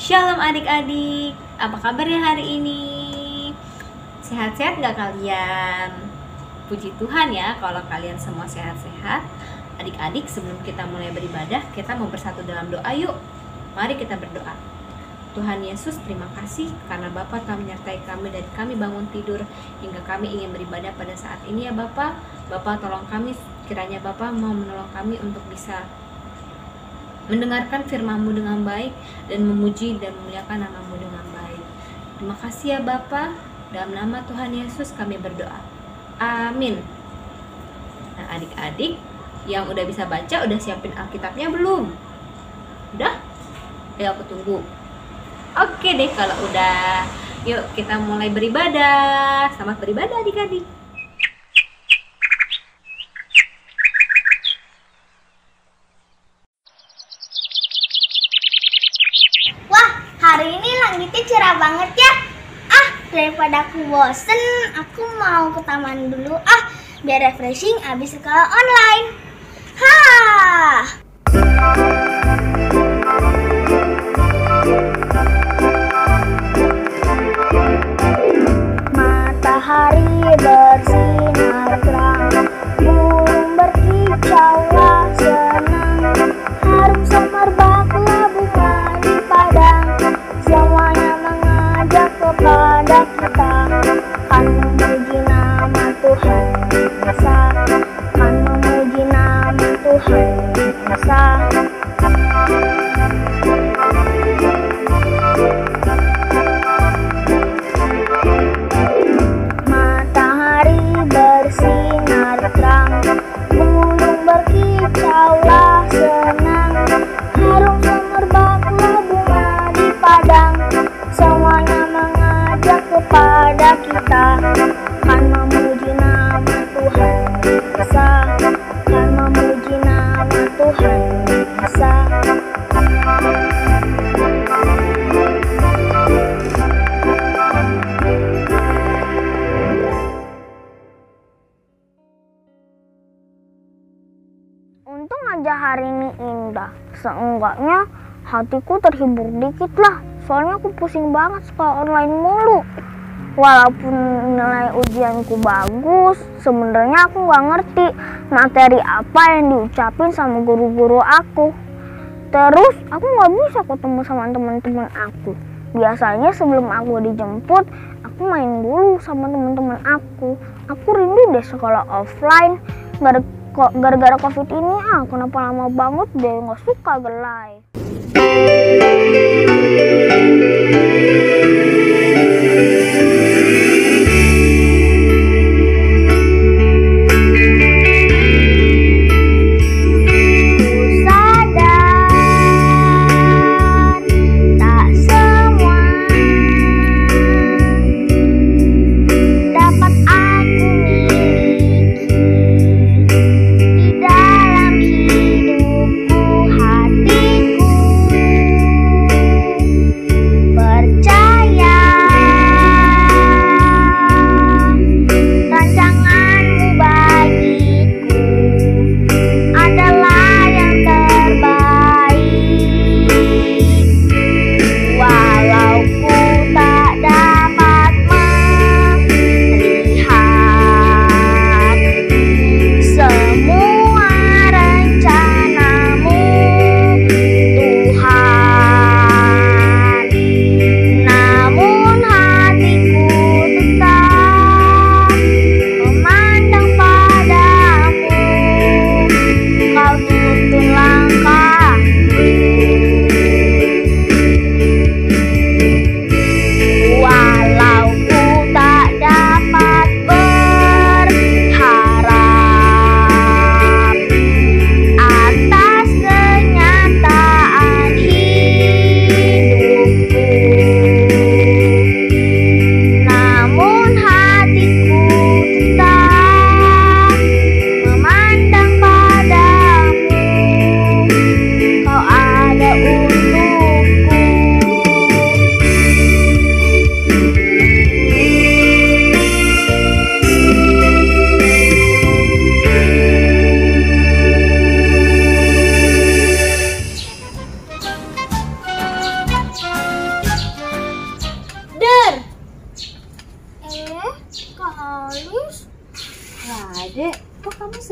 Shalom adik-adik, apa kabarnya hari ini? Sehat-sehat gak kalian? Puji Tuhan ya kalau kalian semua sehat-sehat. Adik-adik, sebelum kita mulai beribadah, kita mau bersatu dalam doa yuk. Mari kita berdoa. Tuhan Yesus, terima kasih karena Bapa telah menyertai kami dari kami bangun tidur hingga kami ingin beribadah pada saat ini ya Bapa. Bapa tolong kami, kiranya Bapa mau menolong kami untuk bisa mendengarkan firman-Mu dengan baik dan memuji dan memuliakan nama-Mu dengan baik. Terima kasih ya Bapa. Dalam nama Tuhan Yesus kami berdoa. Amin. Nah adik-adik yang udah bisa baca, udah siapin Alkitabnya belum? Udah? Ayo aku tunggu. Oke deh kalau udah. Yuk kita mulai beribadah. Selamat beribadah adik-adik. Hari ini langitnya cerah banget ya. Daripada aku bosen, aku mau ke taman dulu biar refreshing abis sekolah online. Matahari bersinar terang, burung berkicaulah senang, harum semerbak bunga di padang, semuanya mengajak kepada kita, kan memuji nama Tuhan Esa, kan memuji nama Tuhan Esa. Matahari bersinar terang, burung berkicaulah senang, harum semerbaklah bunga di padang, semuanya mengajak kepada kita, kan memuji nama Tuhan Esa, kan memuji nama Tuhan Esa. Untung aja hari ini indah. Seenggaknya hatiku terhibur dikit lah. Soalnya aku pusing banget sekolah online mulu. Walaupun nilai ujianku bagus, sebenarnya aku nggak ngerti materi apa yang diucapin sama guru-guru aku. Terus aku nggak bisa ketemu sama teman-teman aku. Biasanya sebelum aku dijemput, aku main dulu sama teman-teman aku. Aku rindu deh sekolah offline. Gara-gara COVID ini kenapa lama banget deh nggak suka gelai.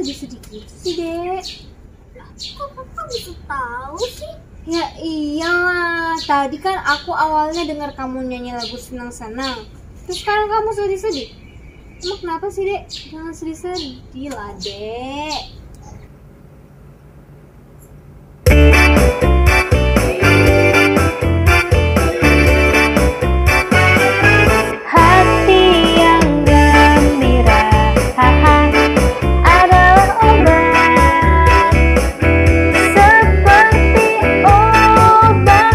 lebih sedikit sih, Dek? Kok kakak bisa tahu sih? Ya iyalah, tadi kan aku awalnya dengar kamu nyanyi lagu senang-senang, terus sekarang kamu sedih-sedih. Emang kenapa sih, Dek? Jangan sedih-sedih lah, Dek. Hati yang gembira, haha, adalah obat. Seperti obat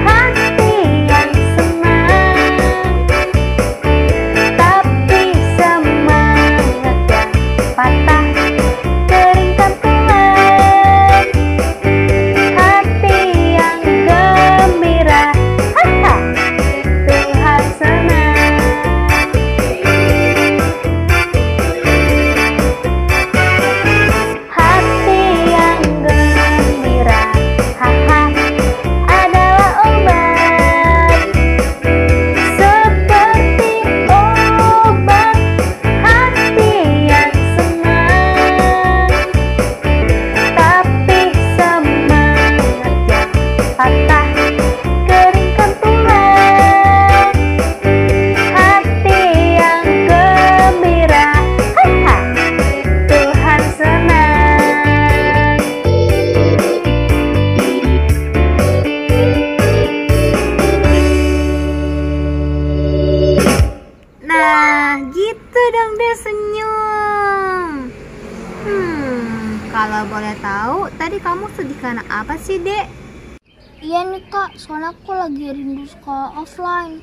hati yang senang. Tapi semangat yang patah keringkan tulang. Hati yang gembira, haha, Tuhan senang. Hati yang gembira, haha, adalah obat. Seperti obat hati yang senang. Tapi semangat yang patah keringkan tulang. Hati yang gembira, haha, Tuhan senang. Nah, gitu dong deh senyum. Kalau boleh tahu, tadi kamu sedih karena apa sih, Dek? Iya nih kak, soalnya aku lagi rindu sekolah offline.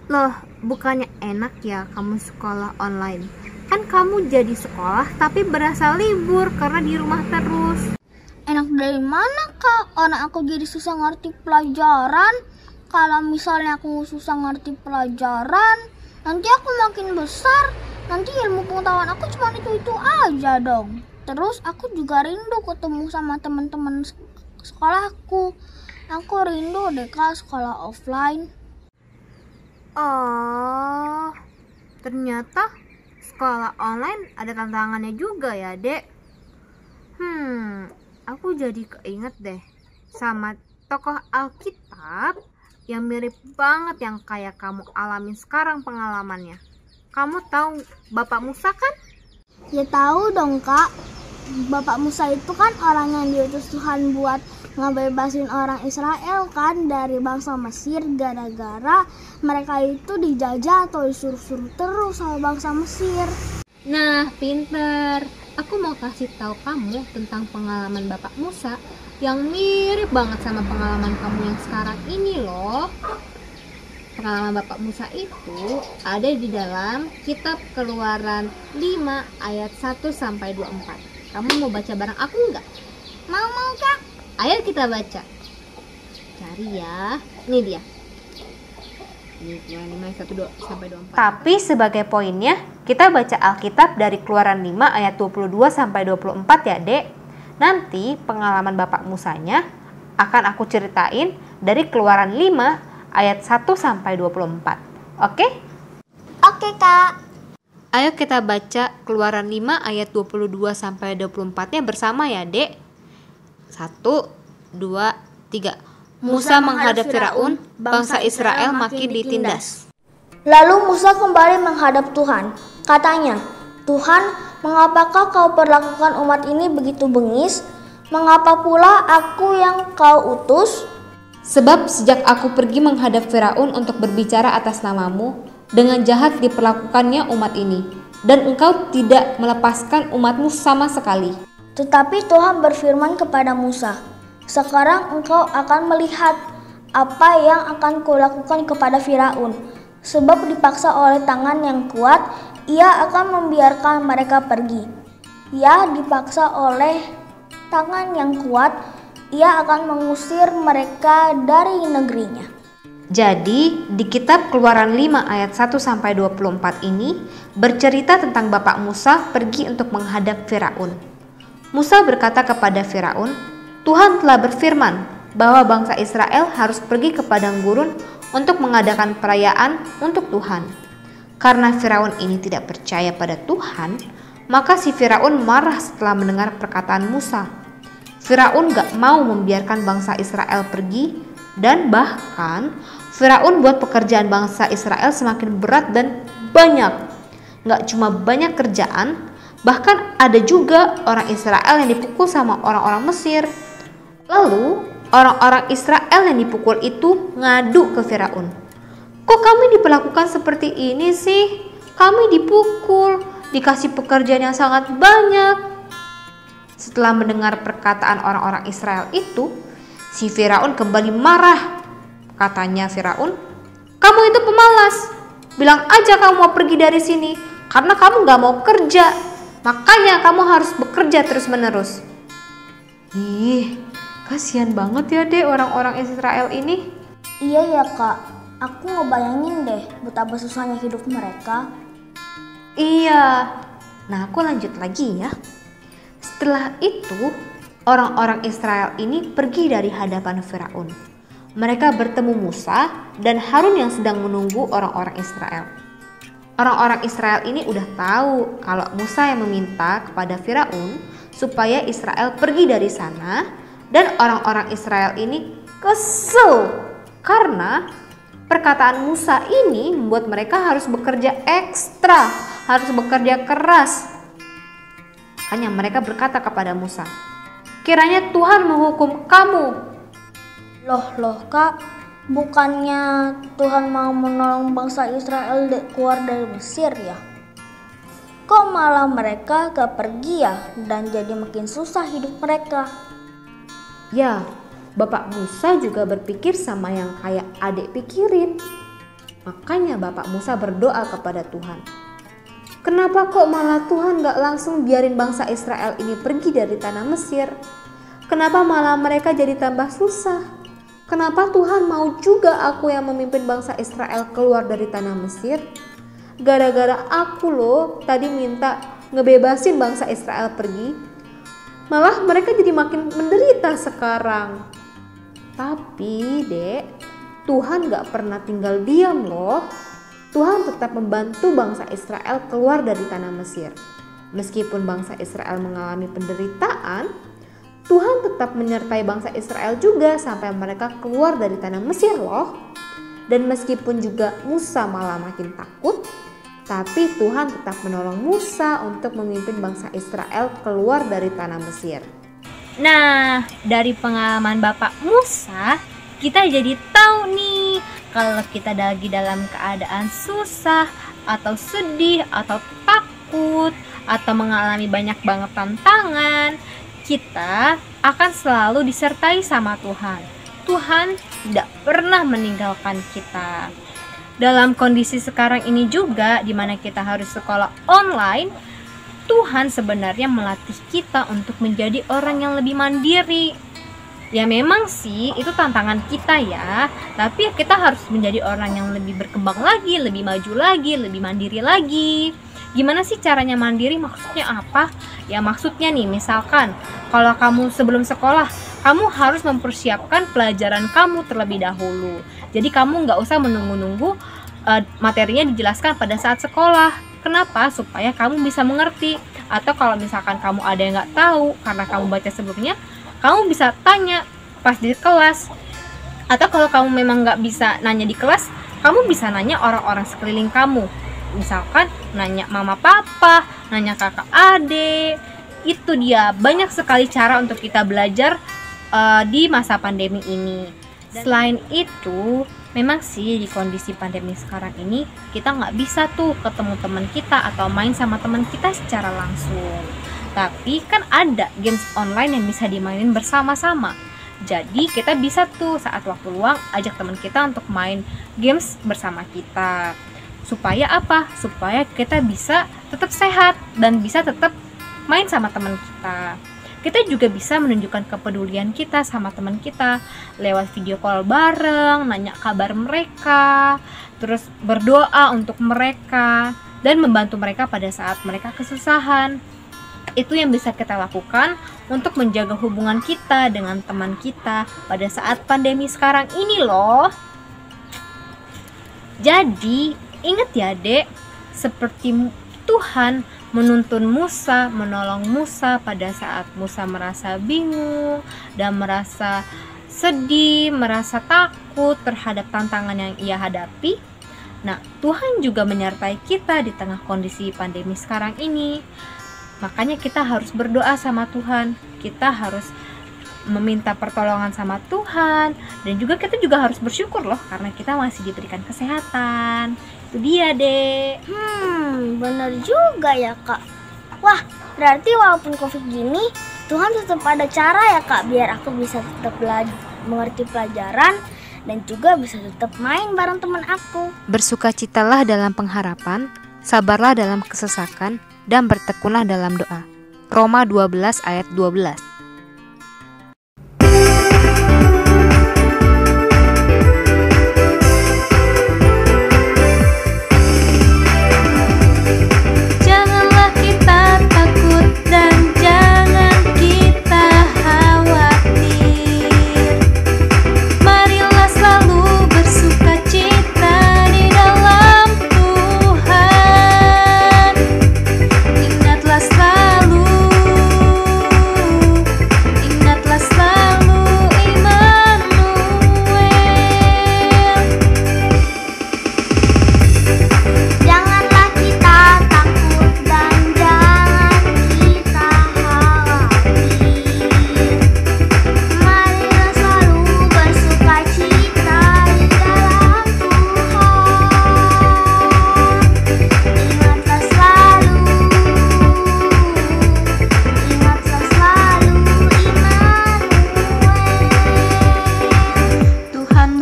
Loh, bukannya enak ya kamu sekolah online? Kan kamu jadi sekolah tapi berasa libur karena di rumah terus. Enak dari mana kak? Orang aku jadi susah ngerti pelajaran. Kalau misalnya aku susah ngerti pelajaran, nanti aku makin besar. Nanti ilmu pengetahuan aku cuma itu aja dong. Terus aku juga rindu ketemu sama teman-teman sekolahku. Aku rindu deh kak sekolah offline. Oh, ternyata sekolah online ada tantangannya juga ya, Dek. Aku jadi keinget deh sama tokoh Alkitab yang mirip banget yang kayak kamu alamin sekarang pengalamannya. Kamu tahu Bapak Musa kan? Ya tahu dong kak. Bapak Musa itu kan orang yang diutus Tuhan buat ngebebasin orang Israel kan dari bangsa Mesir gara-gara mereka itu dijajah atau disuruh-suruh terus sama bangsa Mesir. Nah, pinter. Aku mau kasih tahu kamu tentang pengalaman Bapak Musa yang mirip banget sama pengalaman kamu yang sekarang ini loh. Pengalaman Bapak Musa itu ada di dalam kitab Keluaran 5 ayat 1 sampai 24. Kamu mau baca bareng aku nggak? Mau kak? Ayo kita baca. Cari ya. Ini dia. Ini Keluaran 5 ayat 1 sampai 24. Tapi sebagai poinnya, kita baca Alkitab dari Keluaran 5 ayat 22 sampai 24 ya, Dek. Nanti pengalaman Bapak Musanya akan aku ceritain dari Keluaran 5 ayat 1 sampai 24. Oke? Oke kak. Ayo kita baca Keluaran 5 ayat 22 sampai 24-nya bersama ya, Dek. 1, 2, 3. Musa menghadap Firaun, bangsa Israel makin ditindas. Lalu Musa kembali menghadap Tuhan. Katanya, Tuhan, mengapakah kau perlakukan umat ini begitu bengis? Mengapa pula aku yang kau utus? Sebab sejak aku pergi menghadap Firaun untuk berbicara atas namamu, dengan jahat diperlakukannya umat ini, dan engkau tidak melepaskan umatmu sama sekali. Tetapi Tuhan berfirman kepada Musa, sekarang engkau akan melihat apa yang akan kulakukan kepada Firaun. Sebab dipaksa oleh tangan yang kuat, ia akan membiarkan mereka pergi. Ya, dipaksa oleh tangan yang kuat, ia akan mengusir mereka dari negerinya. Jadi, di kitab Keluaran 5 ayat 1 sampai 24 ini bercerita tentang Bapak Musa pergi untuk menghadap Firaun. Musa berkata kepada Firaun, Tuhan telah berfirman bahwa bangsa Israel harus pergi ke padang gurun untuk mengadakan perayaan untuk Tuhan. Karena Firaun ini tidak percaya pada Tuhan, Maka si Firaun marah setelah mendengar perkataan Musa. Firaun gak mau membiarkan bangsa Israel pergi, dan bahkan Firaun buat pekerjaan bangsa Israel semakin berat dan banyak. Gak cuma banyak kerjaan, bahkan ada juga orang Israel yang dipukul sama orang-orang Mesir. Lalu orang-orang Israel yang dipukul itu ngadu ke Firaun. Kok kami diperlakukan seperti ini sih? Kami dipukul, dikasih pekerjaan yang sangat banyak. Setelah mendengar perkataan orang-orang Israel itu, si Firaun kembali marah. Katanya Firaun, kamu itu pemalas. Bilang aja kamu mau pergi dari sini, karena kamu gak mau kerja. Makanya kamu harus bekerja terus-menerus. Ih, kasihan banget ya deh orang-orang Israel ini. Iya ya kak, aku ngebayangin deh betapa susahnya hidup mereka. Iya, nah aku lanjut lagi ya. Setelah itu, orang-orang Israel ini pergi dari hadapan Firaun. Mereka bertemu Musa dan Harun yang sedang menunggu orang-orang Israel. Orang-orang Israel ini udah tahu kalau Musa yang meminta kepada Firaun supaya Israel pergi dari sana, dan orang-orang Israel ini kesel karena perkataan Musa ini membuat mereka harus bekerja ekstra, harus bekerja keras. Makanya mereka berkata kepada Musa, kiranya Tuhan menghukum kamu. Loh kak, bukannya Tuhan mau menolong bangsa Israel keluar dari Mesir ya? Kok malah mereka gak pergi ya, dan jadi makin susah hidup mereka? Ya, Bapak Musa juga berpikir sama yang kayak adik pikirin. Makanya Bapak Musa berdoa kepada Tuhan. Kenapa kok malah Tuhan gak langsung biarin bangsa Israel ini pergi dari tanah Mesir? Kenapa malah mereka jadi tambah susah? Kenapa Tuhan mau juga aku yang memimpin bangsa Israel keluar dari tanah Mesir? Gara-gara aku loh tadi minta ngebebasin bangsa Israel pergi, malah mereka jadi makin menderita sekarang. Tapi dek, Tuhan gak pernah tinggal diam loh. Tuhan tetap membantu bangsa Israel keluar dari tanah Mesir. Meskipun bangsa Israel mengalami penderitaan, Tuhan tetap menyertai bangsa Israel juga sampai mereka keluar dari tanah Mesir loh. Dan meskipun juga Musa malah makin takut, tapi Tuhan tetap menolong Musa untuk memimpin bangsa Israel keluar dari tanah Mesir. Nah, dari pengalaman Bapak Musa, kita jadi tahu nih, kalau kita lagi dalam keadaan susah atau sedih atau takut atau mengalami banyak banget tantangan, kita akan selalu disertai sama Tuhan. Tuhan tidak pernah meninggalkan kita. Dalam kondisi sekarang ini juga, di mana kita harus sekolah online, Tuhan sebenarnya melatih kita untuk menjadi orang yang lebih mandiri. Ya memang sih itu tantangan kita ya, tapi kita harus menjadi orang yang lebih berkembang lagi, lebih maju lagi, lebih mandiri lagi. Gimana sih caranya mandiri? Maksudnya apa? Ya maksudnya nih, misalkan kalau kamu sebelum sekolah, kamu harus mempersiapkan pelajaran kamu terlebih dahulu. Jadi kamu nggak usah menunggu-nunggu materinya dijelaskan pada saat sekolah. Kenapa? Supaya kamu bisa mengerti. Atau kalau misalkan kamu ada yang nggak tahu karena kamu baca sebelumnya, kamu bisa tanya pas di kelas. Atau kalau kamu memang nggak bisa nanya di kelas, kamu bisa nanya orang-orang sekeliling kamu. Misalkan nanya mama papa, nanya kakak adik. Itu dia, banyak sekali cara untuk kita belajar di masa pandemi ini. Selain itu, memang sih di kondisi pandemi sekarang ini kita nggak bisa tuh ketemu teman kita atau main sama teman kita secara langsung. Tapi kan ada games online yang bisa dimainin bersama-sama. Jadi kita bisa tuh saat waktu luang ajak teman kita untuk main games bersama kita. Supaya apa? Supaya kita bisa tetap sehat dan bisa tetap main sama teman kita. Kita juga bisa menunjukkan kepedulian kita sama teman kita lewat video call bareng, nanya kabar mereka, terus berdoa untuk mereka dan membantu mereka pada saat mereka kesusahan. Itu yang bisa kita lakukan untuk menjaga hubungan kita dengan teman kita pada saat pandemi sekarang ini loh. Jadi ingat ya dek, seperti Tuhan menuntun Musa, menolong Musa pada saat Musa merasa bingung dan merasa sedih, merasa takut terhadap tantangan yang ia hadapi. Nah, Tuhan juga menyertai kita di tengah kondisi pandemi sekarang ini. Makanya kita harus berdoa sama Tuhan. Kita harus meminta pertolongan sama Tuhan, dan juga kita juga harus bersyukur loh karena kita masih diberikan kesehatan. Itu dia, Dek. Bener juga ya, Kak. Wah, berarti walaupun Covid gini, Tuhan tetap ada cara ya, Kak, biar aku bisa tetap mengerti pelajaran dan juga bisa tetap main bareng teman aku. Bersukacitalah dalam pengharapan, sabarlah dalam kesesakan, dan bertekunlah dalam doa. Roma 12 ayat 12.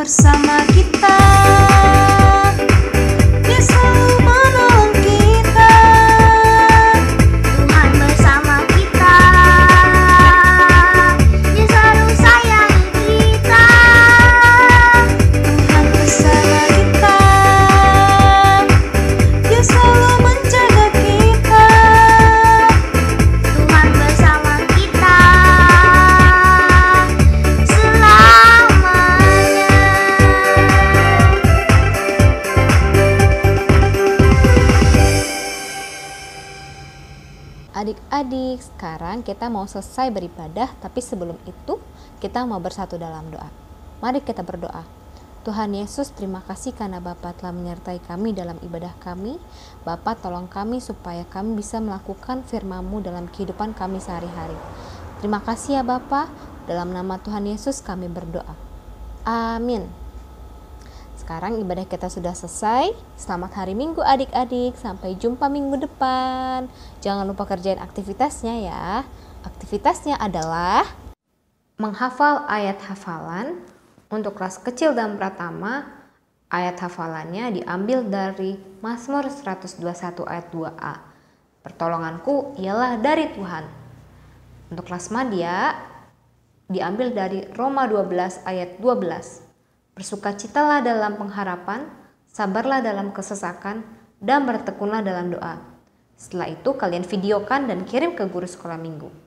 Bersama kita, Dia selalu menolong kita. Tuhan bersama kita, Dia selalu sayangi kita. Tuhan bersama kita, Dia selalu menjaga kita. Tuhan bersama kita selamanya. Adik-adik, sekarang kita mau selesai beribadah, tapi sebelum itu kita mau bersatu dalam doa. Mari kita berdoa. Tuhan Yesus, terima kasih karena Bapa telah menyertai kami dalam ibadah kami. Bapa, tolong kami supaya kami bisa melakukan firman-Mu dalam kehidupan kami sehari-hari. Terima kasih ya Bapa, dalam nama Tuhan Yesus kami berdoa. Amin. Sekarang ibadah kita sudah selesai. Selamat hari Minggu adik-adik. Sampai jumpa minggu depan. Jangan lupa kerjain aktivitasnya ya. Aktivitasnya adalah menghafal ayat hafalan. Untuk kelas kecil dan pratama, ayat hafalannya diambil dari Mazmur 121 ayat 2a. Pertolonganku ialah dari Tuhan. Untuk kelas madya, diambil dari Roma 12 ayat 12. Bersukacitalah dalam pengharapan, sabarlah dalam kesesakan, dan bertekunlah dalam doa. Setelah itu kalian videokan dan kirim ke guru sekolah minggu.